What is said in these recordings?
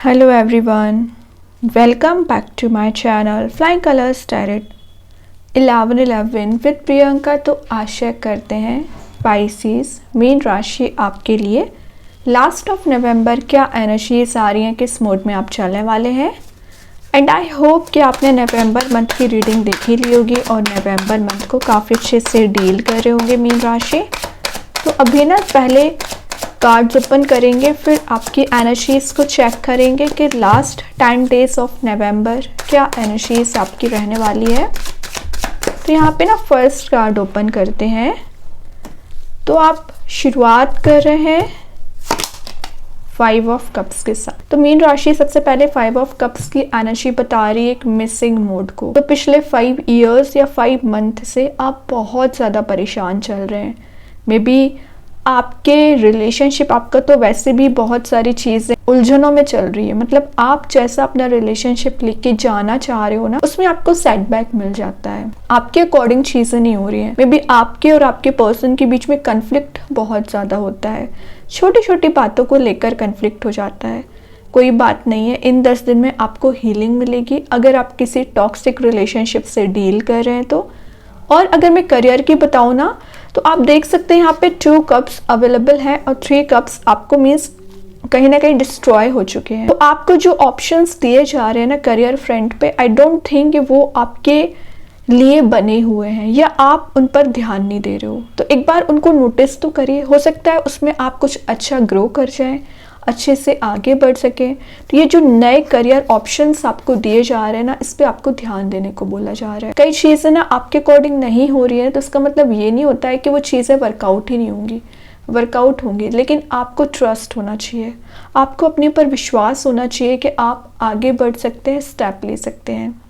Hello everyone, welcome back to my channel Flying Colors Tarot 11/11 with Priyanka. तो आशा करते हैं Pisces mean राशि आपके लिए लास्ट ऑफ नवंबर क्या एनर्जीज आ रही हैं, किस मोड में आप चलने वाले हैं। एंड आई होप कि आपने नवंबर मंथ की रीडिंग देखी ली होगी और नवंबर मंथ को काफ़ी अच्छे से डील कर रहे होंगे मीन राशि। तो अभी ना पहले कार्ड्स ओपन करेंगे, फिर आपकी एनर्जीज को चेक करेंगे कि लास्ट 10 डेज ऑफ नवंबर क्या एनर्जीज आपकी रहने वाली है। तो यहाँ पे ना फर्स्ट कार्ड ओपन करते हैं। तो आप शुरुआत कर रहे हैं 5 ऑफ कप्स के साथ। तो मीन राशि सबसे पहले 5 ऑफ कप्स की एनर्जी बता रही है एक मिसिंग मोड को। तो पिछले 5 ईयर्स या 5 मंथ से आप बहुत ज़्यादा परेशान चल रहे हैं। मे बी आपके रिलेशनशिप, आपका तो वैसे भी बहुत सारी चीज़ें उलझनों में चल रही है। मतलब आप जैसा अपना रिलेशनशिप लेके जाना चाह रहे हो ना, उसमें आपको सेटबैक मिल जाता है। आपके अकॉर्डिंग चीज़ें नहीं हो रही हैं। मे बी आपके और आपके पर्सन के बीच में कन्फ्लिक्ट बहुत ज़्यादा होता है। छोटी छोटी बातों को लेकर कन्फ्लिक्ट हो जाता है। कोई बात नहीं है, इन 10 दिन में आपको हीलिंग मिलेगी अगर आप किसी टॉक्सिक रिलेशनशिप से डील कर रहे हैं तो। और अगर मैं करियर की बताऊँ ना, तो आप देख सकते हैं यहाँ पे 2 कप्स अवेलेबल हैं और 3 कप्स आपको मीन्स कहीं ना कहीं डिस्ट्रॉय हो चुके हैं। तो आपको जो ऑप्शंस दिए जा रहे हैं ना करियर फ्रंट पे, आई डोंट थिंक वो आपके लिए बने हुए हैं या आप उन पर ध्यान नहीं दे रहे हो। तो एक बार उनको नोटिस तो करिए, हो सकता है उसमें आप कुछ अच्छा ग्रो कर जाएं, अच्छे से आगे बढ़ सकें। तो ये जो नए करियर ऑप्शंस आपको दिए जा रहे हैं ना, इस पे आपको ध्यान देने को बोला जा रहा है। कई चीज़ें ना आपके अकॉर्डिंग नहीं हो रही है तो इसका मतलब ये नहीं होता है कि वो चीज़ें वर्कआउट ही नहीं होंगी, वर्कआउट होंगी। लेकिन आपको ट्रस्ट होना चाहिए, आपको अपने ऊपर विश्वास होना चाहिए कि आप आगे बढ़ सकते हैं, स्टेप ले सकते हैं।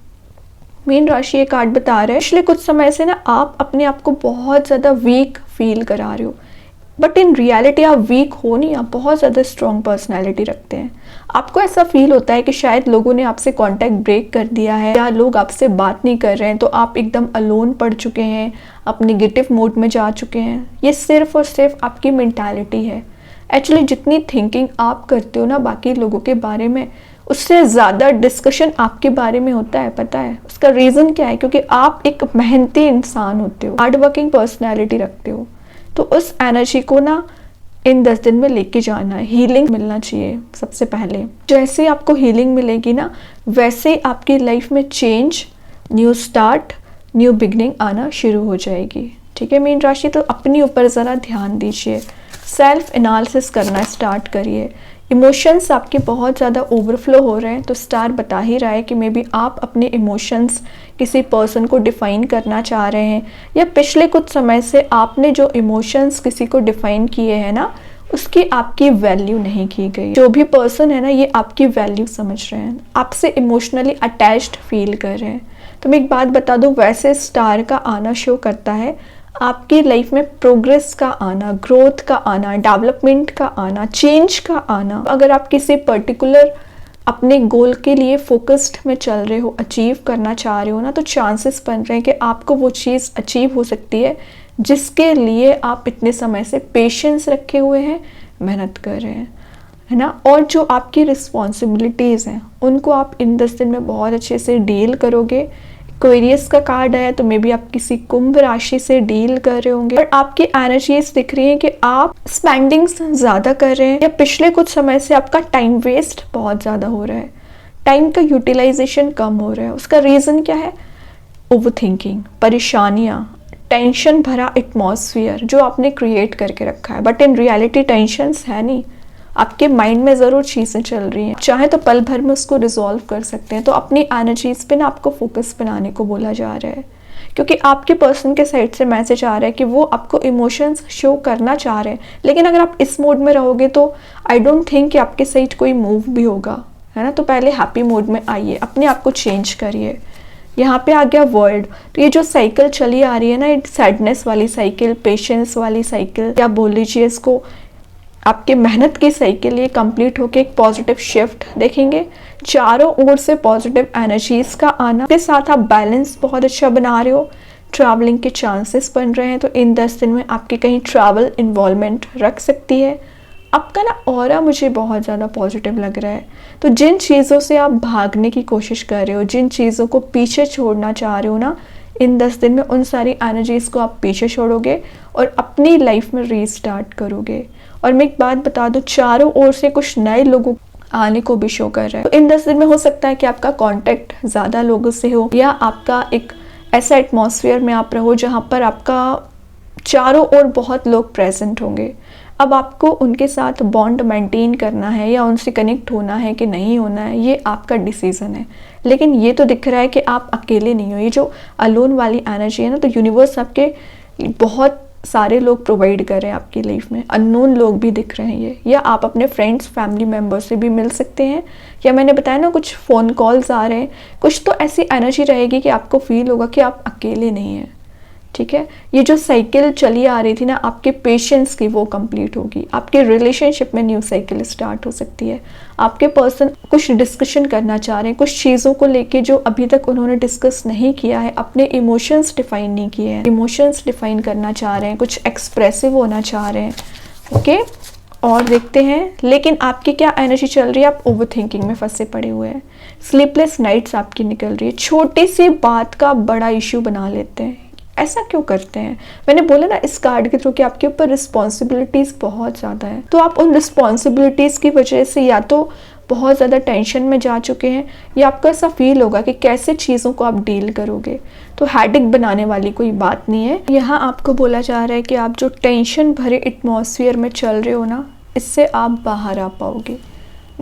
मीन राशि ये कार्ड बता रहे हैं पिछले कुछ समय से ना आप अपने आप को बहुत ज़्यादा वीक फील करा रहे हो, बट इन रियलिटी आप वीक हो नहीं, आप बहुत ज़्यादा स्ट्रॉन्ग पर्सनैलिटी रखते हैं। आपको ऐसा फील होता है कि शायद लोगों ने आपसे कांटेक्ट ब्रेक कर दिया है या लोग आपसे बात नहीं कर रहे हैं, तो आप एकदम अलोन पड़ चुके हैं, आप नेगेटिव मोड में जा चुके हैं। ये सिर्फ और सिर्फ आपकी मेंटालिटी है। एक्चुअली जितनी थिंकिंग आप करते हो ना बाकी लोगों के बारे में, उससे ज़्यादा डिस्कशन आपके बारे में होता है। पता है उसका रीज़न क्या है? क्योंकि आप एक मेहनती इंसान होते हो, हार्ड वर्किंग पर्सनैलिटी रखते हो। तो उस एनर्जी को ना इन 10 दिन में लेके जाना है। हीलिंग मिलना चाहिए सबसे पहले। जैसे आपको हीलिंग मिलेगी ना, वैसे आपकी लाइफ में change, new start, new beginning आना शुरू हो जाएगी। ठीक है मीन राशि, तो अपने ऊपर ज़रा ध्यान दीजिए, सेल्फ एनालिसिस करना स्टार्ट करिए। इमोशंस आपके बहुत ज़्यादा ओवरफ्लो हो रहे हैं, तो स्टार बता ही रहा है कि मे बी आप अपने इमोशंस किसी पर्सन को डिफ़ाइन करना चाह रहे हैं, या पिछले कुछ समय से आपने जो इमोशंस किसी को डिफ़ाइन किए हैं ना, उसकी आपकी वैल्यू नहीं की गई। जो भी पर्सन है ना, ये आपकी वैल्यू समझ रहे हैं, आपसे इमोशनली अटैच्ड फील कर रहे हैं। तो मैं एक बात बता दूँ, वैसे स्टार का आना शो करता है आपकी लाइफ में प्रोग्रेस का आना, ग्रोथ का आना, डेवलपमेंट का आना, चेंज का आना। अगर आप किसी पर्टिकुलर अपने गोल के लिए फोकस्ड में चल रहे हो, अचीव करना चाह रहे हो ना, तो चांसेस बन रहे हैं कि आपको वो चीज़ अचीव हो सकती है जिसके लिए आप इतने समय से पेशेंस रखे हुए हैं, मेहनत कर रहे हैं, है ना। और जो आपकी रिस्पॉन्सिबिलिटीज़ हैं उनको आप इन 10 दिन में बहुत अच्छे से डील करोगे। एक्वेरियस का कार्ड आया, तो मे बी आप किसी कुंभ राशि से डील कर रहे होंगे और आपकी एनर्जीज दिख रही है कि आप स्पेंडिंग्स ज़्यादा कर रहे हैं, या पिछले कुछ समय से आपका टाइम वेस्ट बहुत ज़्यादा हो रहा है, टाइम का यूटिलाइजेशन कम हो रहा है। उसका रीज़न क्या है? ओवर थिंकिंग, परेशानियाँ, टेंशन भरा एटमॉस्फेयर जो आपने क्रिएट करके रखा है, बट इन रियलिटी टेंशन्स है नहीं। आपके माइंड में ज़रूर चीज़ें चल रही हैं, चाहे तो पल भर में उसको रिजॉल्व कर सकते हैं। तो अपनी एनर्जीज पे ना आपको फोकस बनाने को बोला जा रहा है, क्योंकि आपके पर्सन के साइड से मैसेज आ रहा है कि वो आपको इमोशंस शो करना चाह रहे हैं। लेकिन अगर आप इस मोड में रहोगे तो आई डोंट थिंक कि आपके साइड कोई मूव भी होगा, है ना। तो पहले हैप्पी मोड में आइए, अपने आप को चेंज करिए। यहाँ पे आ गया वर्ल्ड। तो ये जो साइकिल चली आ रही है ना, एक सैडनेस वाली साइकिल, पेशेंस वाली साइकिल, या बोल लीजिए इसको आपके मेहनत की साइकिल, ये कंप्लीट होके एक पॉजिटिव शिफ्ट देखेंगे। चारों ओर से पॉजिटिव एनर्जीज का आना के साथ आप बैलेंस बहुत अच्छा बना रहे हो। ट्रैवलिंग के चांसेस बन रहे हैं, तो इन 10 दिन में आपकी कहीं ट्रैवल इन्वॉल्वमेंट रख सकती है। आपका ना ऑरा मुझे बहुत ज़्यादा पॉजिटिव लग रहा है। तो जिन चीज़ों से आप भागने की कोशिश कर रहे हो, जिन चीज़ों को पीछे छोड़ना चाह रहे हो ना, इन 10 दिन में उन सारी एनर्जीज़ को आप पीछे छोड़ोगे और अपनी लाइफ में रीस्टार्ट करोगे। और मैं एक बात बता दूँ, चारों ओर से कुछ नए लोगों आने को भी शो कर रहा है। तो इन 10 दिन में हो सकता है कि आपका कांटेक्ट ज़्यादा लोगों से हो, या आपका एक ऐसा एटमॉस्फेयर में आप रहो जहाँ पर आपका चारों ओर बहुत लोग प्रेजेंट होंगे। अब आपको उनके साथ बॉन्ड मेंटेन करना है या उनसे कनेक्ट होना है कि नहीं होना है, ये आपका डिसीज़न है। लेकिन ये तो दिख रहा है कि आप अकेले नहीं हो। ये जो अलोन वाली एनर्जी है ना, तो यूनिवर्स आपके बहुत सारे लोग प्रोवाइड कर रहे हैं आपकी लाइफ में। अननोन लोग भी दिख रहे हैं ये, या आप अपने फ्रेंड्स फैमिली मेम्बर से भी मिल सकते हैं, या मैंने बताया ना कुछ फ़ोन कॉल्स आ रहे हैं। कुछ तो ऐसी एनर्जी रहेगी कि आपको फील होगा कि आप अकेले नहीं हैं। ठीक है, ये जो साइकिल चली आ रही थी ना आपके पेशेंस की, वो कंप्लीट होगी। आपके रिलेशनशिप में न्यू साइकिल स्टार्ट हो सकती है। आपके पर्सन कुछ डिस्कशन करना चाह रहे हैं, कुछ चीज़ों को लेके जो अभी तक उन्होंने डिस्कस नहीं किया है, अपने इमोशंस डिफाइन नहीं किए हैं, इमोशंस डिफाइन करना चाह रहे हैं, कुछ एक्सप्रेसिव होना चाह रहे हैं। ओके, और देखते हैं लेकिन आपकी क्या एनर्जी चल रही है। आप ओवर थिंकिंग में फंसे पड़े हुए हैं, स्लीपलेस नाइट्स आपकी निकल रही है, छोटी सी बात का बड़ा इश्यू बना लेते हैं। ऐसा क्यों करते हैं? मैंने बोला ना इस कार्ड के थ्रू कि आपके ऊपर रिस्पॉन्सिबिलिटीज़ बहुत ज़्यादा है। तो आप उन रिस्पॉन्सिबिलिटीज़ की वजह से या तो बहुत ज़्यादा टेंशन में जा चुके हैं, या आपको ऐसा फील होगा कि कैसे चीज़ों को आप डील करोगे। तो हेडेक बनाने वाली कोई बात नहीं है। यहाँ आपको बोला जा रहा है कि आप जो टेंशन भरे एटमॉस्फेयर में चल रहे हो ना, इससे आप बाहर आ पाओगे।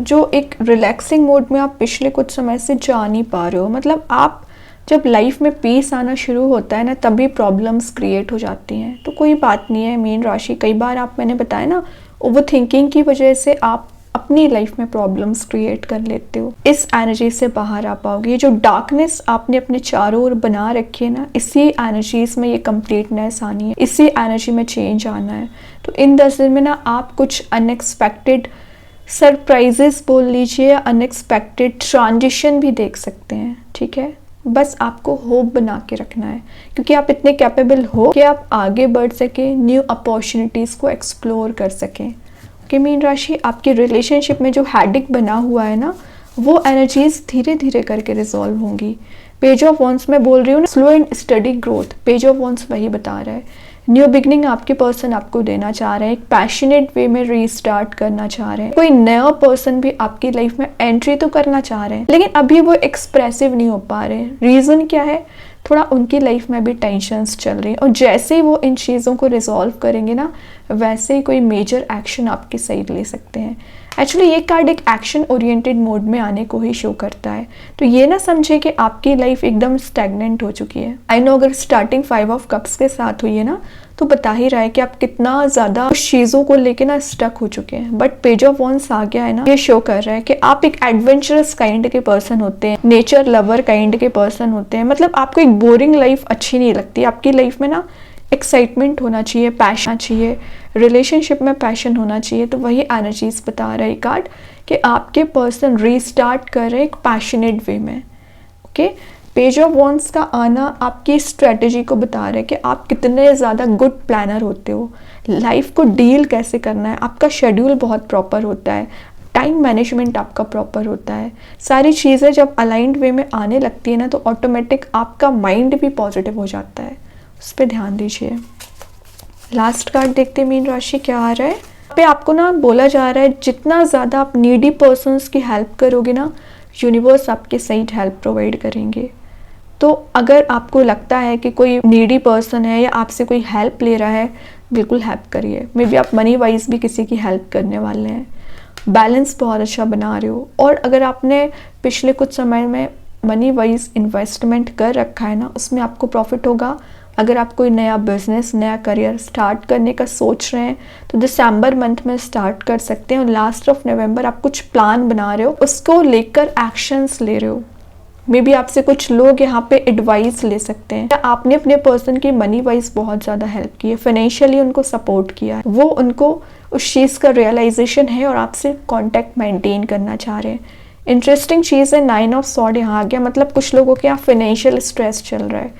जो एक रिलैक्सिंग मोड में आप पिछले कुछ समय से जा नहीं पा रहे हो, मतलब आप जब लाइफ में पीस आना शुरू होता है ना, तभी प्रॉब्लम्स क्रिएट हो जाती हैं। तो कोई बात नहीं है मीन राशि, कई बार आप, मैंने बताया ना, ओवर थिंकिंग की वजह से आप अपनी लाइफ में प्रॉब्लम्स क्रिएट कर लेते हो। इस एनर्जी से बाहर आ पाओगे। ये जो डार्कनेस आपने अपने चारों ओर बना रखी है ना, इसी एनर्जीज में ये कंप्लीटनेस आनी है, इसी एनर्जी में चेंज आना है। तो इन 10 दिन में ना आप कुछ अनएक्सपेक्टेड सरप्राइजेस बोल लीजिए, अनएक्सपेक्टेड ट्रांजिशन भी देख सकते हैं। ठीक है, बस आपको होप बना के रखना है, क्योंकि आप इतने कैपेबल हो कि आप आगे बढ़ सकें, न्यू अपॉर्चुनिटीज़ को एक्सप्लोर कर सकें। कि मीन राशि, आपकी रिलेशनशिप में जो हेडेक बना हुआ है ना, वो एनर्जीज धीरे धीरे करके रिजॉल्व होंगी। पेज ऑफ वॉन्ड्स में बोल रही हूँ ना, slow and study growth, page of wands वही बता रहा है। न्यू बिगनिंग आपके पर्सन आपको देना चाह रहे हैं, एक पैशनेट वे में रीस्टार्ट करना चाह रहे हैं। कोई नया पर्सन भी आपकी लाइफ में एंट्री तो करना चाह रहे हैं, लेकिन अभी वो एक्सप्रेसिव नहीं हो पा रहे हैं। रीज़न क्या है? थोड़ा उनकी लाइफ में भी टेंशन्स चल रही हैं, और जैसे ही वो इन चीज़ों को रिजॉल्व करेंगे ना, वैसे ही कोई मेजर एक्शन आपकी साइड ले सकते हैं। एक्चुअली ये कार्ड एक एक्शन ओरिएंटेड मोड में आने को ही शो करता है। तो ये ना समझे कि आपकी लाइफ एकदम स्टैग्नेंट हो चुकी है। आई नो अगर स्टार्टिंग 5 ऑफ कप्स के साथ हुई है ना, तो बता ही रहा है कि आप कितना ज़्यादा उस चीज़ों को लेके ना स्टक हो चुके हैं। बट पेज ऑफ वॉन्ड्स आ गया है ना, ये शो कर रहा है कि आप एक एडवेंचरस काइंड के पर्सन होते हैं, नेचर लवर काइंड के पर्सन होते हैं। मतलब आपको एक बोरिंग लाइफ अच्छी नहीं लगती। आपकी लाइफ में ना एक्साइटमेंट होना चाहिए, पैशन चाहिए, रिलेशनशिप में पैशन होना चाहिए। तो वही एनर्जीज बता रहा है कार्ड कि आपके पर्सन रीस्टार्ट कर रहे हैं एक पैशनेट वे में। ओके, पेज ऑफ वॉन्ड्स का आना आपकी स्ट्रेटजी को बता रहा है कि आप कितने ज़्यादा गुड प्लानर होते हो, लाइफ को डील कैसे करना है, आपका शेड्यूल बहुत प्रॉपर होता है, टाइम मैनेजमेंट आपका प्रॉपर होता है। सारी चीज़ें जब अलाइंड वे में आने लगती है ना, तो ऑटोमेटिक आपका माइंड भी पॉजिटिव हो जाता है। उस पर ध्यान दीजिए। लास्ट कार्ड देखते हैं मीन राशि क्या आ रहा है। यहाँ पे आपको ना बोला जा रहा है जितना ज़्यादा आप नीडी पर्सन्स की हेल्प करोगे ना, यूनिवर्स आपके सही हेल्प प्रोवाइड करेंगे। तो अगर आपको लगता है कि कोई नीडी पर्सन है या आपसे कोई हेल्प ले रहा है, बिल्कुल हेल्प करिए। मे बी आप मनी वाइज भी किसी की हेल्प करने वाले हैं। बैलेंस बहुत अच्छा बना रहे हो, और अगर आपने पिछले कुछ समय में मनी वाइज इन्वेस्टमेंट कर रखा है ना, उसमें आपको प्रॉफिट होगा। अगर आप कोई नया बिजनेस, नया करियर स्टार्ट करने का सोच रहे हैं, तो दिसंबर मंथ में स्टार्ट कर सकते हैं, और लास्ट ऑफ नवंबर आप कुछ प्लान बना रहे हो, उसको लेकर एक्शंस ले रहे हो। मे बी आपसे कुछ लोग यहाँ पे एडवाइस ले सकते हैं, या आपने अपने पर्सन की मनी वाइज बहुत ज़्यादा हेल्प की है, फाइनेंशियली उनको सपोर्ट किया है, वो उनको उस चीज़ का रियलाइजेशन है और आपसे कांटेक्ट मेंटेन करना चाह रहे हैं। इंटरेस्टिंग चीज़ है 9 ऑफ स्वॉर्ड यहाँ आ गया, मतलब कुछ लोगों के यहाँ फाइनेंशियल स्ट्रेस चल रहा है,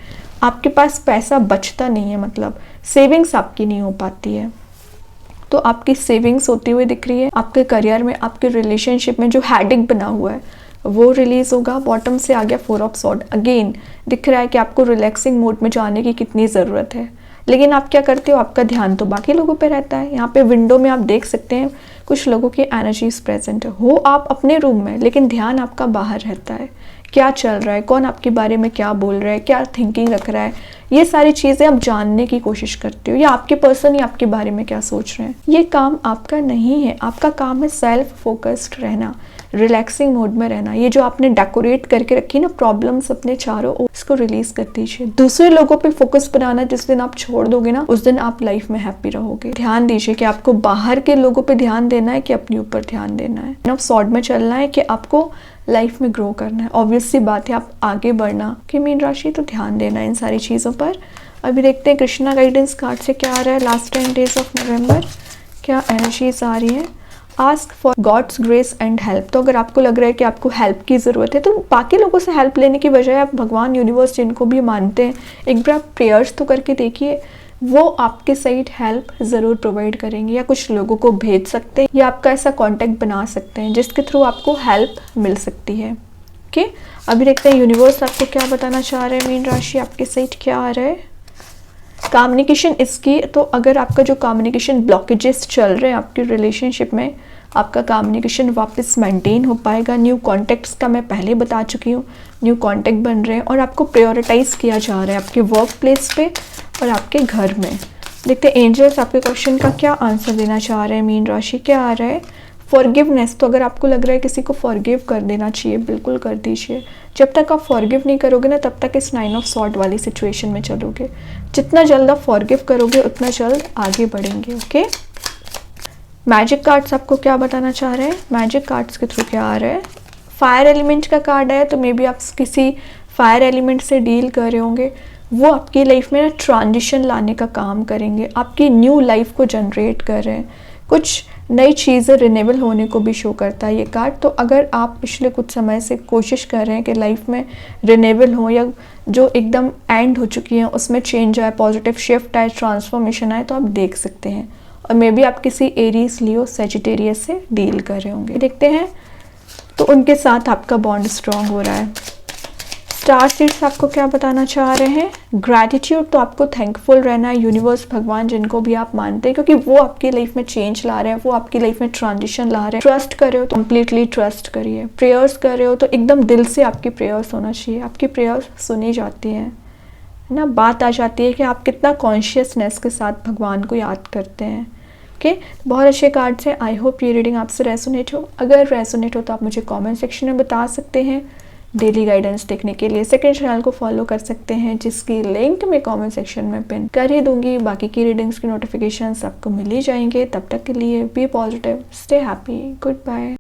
आपके पास पैसा बचता नहीं है, मतलब सेविंग्स आपकी नहीं हो पाती है। तो आपकी सेविंग्स होती हुई दिख रही है। आपके करियर में, आपके रिलेशनशिप में जो हेडेक बना हुआ है वो रिलीज होगा। बॉटम से आ गया 4 ऑफ सॉर्ड। अगेन दिख रहा है कि आपको रिलैक्सिंग मोड में जाने की कितनी ज़रूरत है, लेकिन आप क्या करते हो, आपका ध्यान तो बाकी लोगों पे रहता है। यहाँ पे विंडो में आप देख सकते हैं कुछ लोगों की एनर्जीज प्रेजेंट हो आप अपने रूम में, लेकिन ध्यान आपका बाहर रहता है। क्या चल रहा है, कौन आपके बारे में क्या बोल रहा है, क्या थिंकिंग रख रहा है, ये सारी चीज़ें आप जानने की कोशिश करते हो, या आपके पर्सन ही आपके बारे में क्या सोच रहे हैं। ये काम आपका नहीं है। आपका काम है सेल्फ फोकस्ड रहना, रिलैक्सिंग मोड में रहना। ये जो आपने डेकोरेट करके रखी ना प्रॉब्लम्स अपने चारों ओर, इसको रिलीज कर दीजिए। दूसरे लोगों पे फोकस बनाना जिस दिन आप छोड़ दोगे ना, उस दिन आप लाइफ में हैप्पी रहोगे। ध्यान दीजिए कि आपको बाहर के लोगों पे ध्यान देना है कि अपने ऊपर ध्यान देना है। ऑफ सॉर्ड में चलना है कि आपको लाइफ में ग्रो करना है। ऑब्वियस सी बात है, आप आगे बढ़ना कि मीन राशि, तो ध्यान देना है इन सारी चीज़ों पर। अभी देखते हैं कृष्णा गाइडेंस कार्ड से क्या आ रहा है। लास्ट 10 डेज ऑफ नवंबर क्या एनर्जीज आ रही है। Ask for god's grace and help. तो अगर आपको लग रहा है कि आपको हेल्प की ज़रूरत है, तो बाकी लोगों से हेल्प लेने की बजाय आप भगवान, यूनिवर्स, जिनको भी मानते हैं, एक बार आप प्रेयर्स तो करके देखिए। वो आपके साइड हेल्प ज़रूर प्रोवाइड करेंगे, या कुछ लोगों को भेज सकते हैं, या आपका ऐसा कॉन्टैक्ट बना सकते हैं जिसके थ्रू आपको हेल्प मिल सकती है। ओके, अभी देखते हैं यूनिवर्स आपको क्या बताना चाह रहे हैं। मीन राशि आपके साइड क्या आ रहा है। कम्युनिकेशन इसकी, तो अगर आपका जो कम्युनिकेशन ब्लॉकेजेस चल रहे हैं आपके रिलेशनशिप में, आपका कम्युनिकेशन वापस मेंटेन हो पाएगा। न्यू कॉन्टैक्ट्स का मैं पहले बता चुकी हूँ, न्यू कॉन्टैक्ट बन रहे हैं और आपको प्रायोरिटाइज किया जा रहा है आपके वर्क प्लेस पे और आपके घर में। देखते हैं एंजल्स आपके क्वेश्चन का क्या आंसर देना चाह रहे हैं। मीन राशि क्या आ रहा है। फॉरगिवनेस, तो अगर आपको लग रहा है किसी को फॉरगिव कर देना चाहिए, बिल्कुल कर दीजिए। जब तक आप फॉरगिव नहीं करोगे ना, तब तक इस 9 ऑफ सॉर्ड वाली सिचुएशन में चलोगे। जितना जल्द आप फॉरगिव करोगे उतना जल्द आगे बढ़ेंगे। ओके, मैजिक कार्ड्स आपको क्या बताना चाह रहे हैं। मैजिक कार्ड्स के थ्रू क्या आ रहा है। फायर एलिमेंट का कार्ड है, तो मे बी आप किसी फायर एलिमेंट से डील कर रहे होंगे। वो आपकी लाइफ में ना ट्रांजिशन लाने का काम करेंगे, आपकी न्यू लाइफ को जनरेट कर रहे हैं। कुछ नई चीज़ें रिन्यूएबल होने को भी शो करता है ये कार्ड। तो अगर आप पिछले कुछ समय से कोशिश कर रहे हैं कि लाइफ में रिन्यूएबल हो, या जो एकदम एंड हो चुकी हैं उसमें चेंज आए, पॉजिटिव शिफ्ट आए, ट्रांसफॉर्मेशन आए, तो आप देख सकते हैं। और मे बी आप किसी एरीज, लियो, सेजिटेरियस से डील कर रहे होंगे। देखते हैं, तो उनके साथ आपका बॉन्ड स्ट्रॉन्ग हो रहा है। स्टार सीड्स आपको क्या बताना चाह रहे हैं। ग्रैटिट्यूड, तो आपको थैंकफुल रहना है। यूनिवर्स, भगवान, जिनको भी आप मानते हैं, क्योंकि वो आपकी लाइफ में चेंज ला रहे हैं, वो आपकी लाइफ में ट्रांजिशन ला रहे हैं। ट्रस्ट कर रहे हो तो कंप्लीटली ट्रस्ट करिए। प्रेयर्स कर रहे हो तो एकदम दिल से आपकी प्रेयर्स होना चाहिए। आपकी प्रेयर्स सुनी जाती हैं ना। बात आ जाती है कि आप कितना कॉन्शियसनेस के साथ भगवान को याद करते हैं। ओके, बहुत अच्छे कार्ड्स हैं। आई होप ये रीडिंग आपसे रेसोनेट हो। अगर रेसोनेट हो तो आप मुझे कमेंट सेक्शन में बता सकते हैं। डेली गाइडेंस देखने के लिए सेकंड चैनल को फॉलो कर सकते हैं, जिसकी लिंक मैं कमेंट सेक्शन में पिन कर ही दूंगी। बाकी की रीडिंग्स की नोटिफिकेशंस आपको मिल ही जाएंगे। तब तक के लिए be positive, stay happy, good bye.